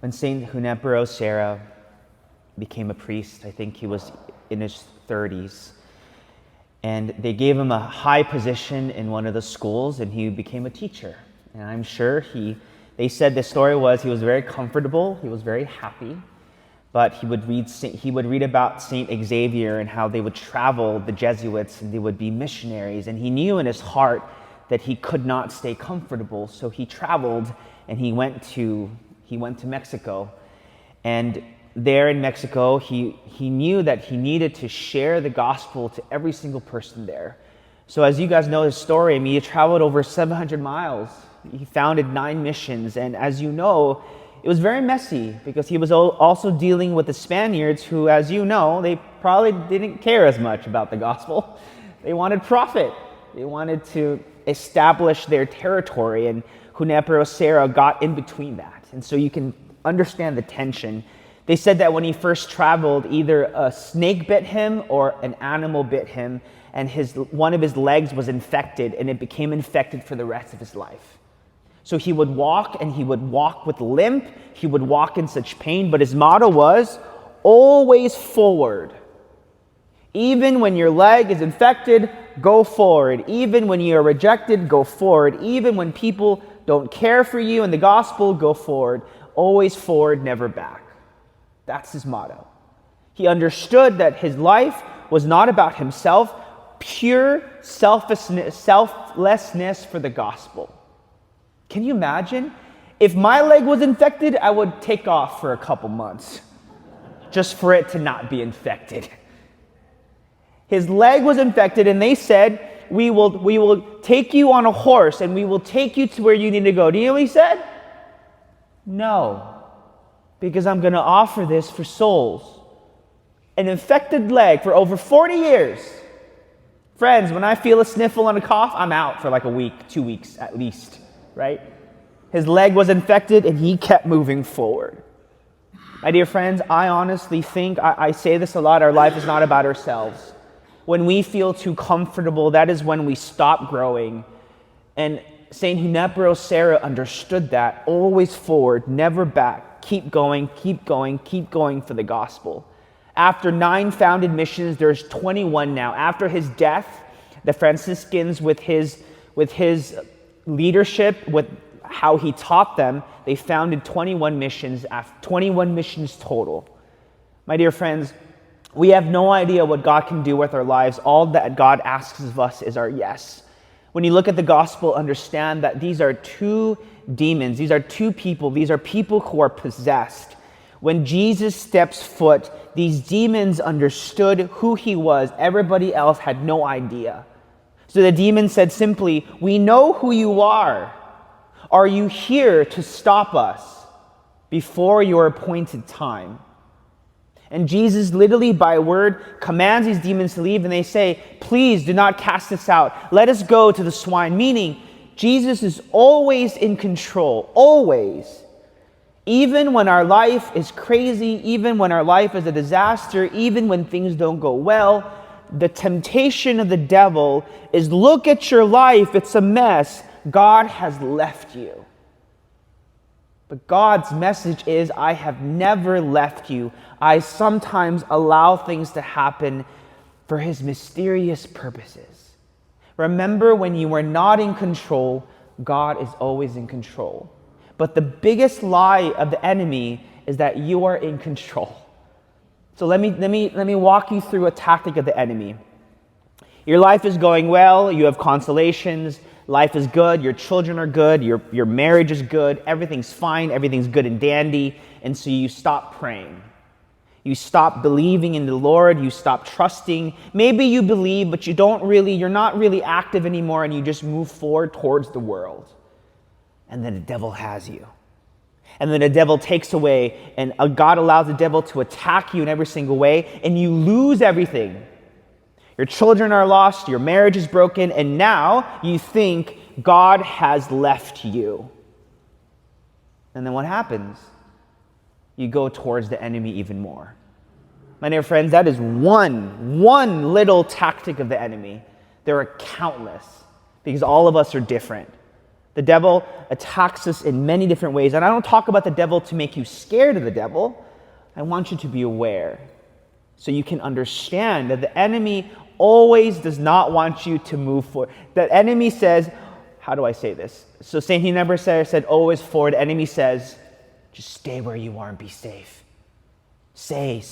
When Saint Junipero Serra became a priest, I think he was in his 30s, and they gave him a high position in one of the schools, and he became a teacher. And I'm sure they said the story was he was very comfortable, he was very happy, but he would read about Saint Xavier and how they would travel, the Jesuits, and they would be missionaries, and he knew in his heart that he could not stay comfortable, so he traveled and he went to Mexico. And there in Mexico, he knew that he needed to share the gospel to every single person there. So as you guys know his story, I mean, he traveled over 700 miles. He founded 9 missions. And as you know, it was very messy because he was also dealing with the Spaniards who, as you know, they probably didn't care as much about the gospel. They wanted profit. They wanted to establish their territory, and Junipero Serra got in between that. And so you can understand the tension. They said that when he first traveled, either a snake bit him or an animal bit him, and one of his legs was infected, and it became infected for the rest of his life. So he would walk, and he would walk with limp. He would walk in such pain, but his motto was, always forward. Even when your leg is infected, go forward. Even when you are rejected, go forward. Even when people don't care for you in the gospel, go forward. Always forward, never back. That's his motto. He understood that his life was not about himself, pure selflessness for the gospel. Can you imagine? If my leg was infected, I would take off for a couple months just for it to not be infected. His leg was infected, and they said, we will take you on a horse, and we will take you to where you need to go. Do you know what he said? No, because I'm going to offer this for souls. An infected leg for over 40 years. Friends, when I feel a sniffle and a cough, I'm out for like a week, 2 weeks at least, right? His leg was infected, and he kept moving forward. My dear friends, I honestly think, I say this a lot, our life is not about ourselves. When we feel too comfortable, that is when we stop growing. And Saint Junipero Serra understood that. Always forward, never back. Keep going, keep going, keep going for the gospel. After 9 founded missions, there's 21 now. After his death, the Franciscans, with his leadership, with how he taught them, they founded 21 missions total. My dear friends, we have no idea what God can do with our lives. All that God asks of us is our yes. When you look at the gospel, understand that these are 2 demons. These are 2 people. These are people who are possessed. When Jesus steps foot, these demons understood who he was. Everybody else had no idea. So the demon said simply, we know who you are. Are you here to stop us before your appointed time? And Jesus literally by word commands these demons to leave, and they say, please do not cast us out. Let us go to the swine. Meaning, Jesus is always in control, always. Even when our life is crazy, even when our life is a disaster, even when things don't go well, the temptation of the devil is, look at your life, it's a mess. God has left you. But God's message is, I have never left you. I sometimes allow things to happen for his mysterious purposes. Remember, when you are not in control, God is always in control. But the biggest lie of the enemy is that you are in control. So let me walk you through a tactic of the enemy. Your life is going well, you have consolations, life is good, your children are good, your marriage is good, everything's fine, everything's good and dandy, and so you stop praying. You stop believing in the Lord, you stop trusting. Maybe you believe, but you're not really active anymore, and you just move forward towards the world. And then the devil has you. And then the devil takes away, and God allows the devil to attack you in every single way, and you lose everything. Your children are lost, your marriage is broken, and now you think God has left you. And then what happens? You go towards the enemy even more. My dear friends, that is one little tactic of the enemy. There are countless, because all of us are different. The devil attacks us in many different ways. And I don't talk about the devil to make you scared of the devil. I want you to be aware so you can understand that the enemy always does not want you to move forward. The enemy says, how do I say this? So Saint Junipero Serra said, always forward. The enemy says, just stay where you are and be safe. Stay.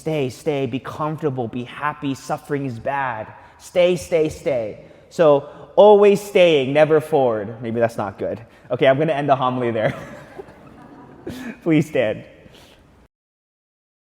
Be comfortable. Be happy. Suffering is bad. Stay. So always staying, never forward. Maybe that's not good. Okay, I'm going to end the homily there. Please stand.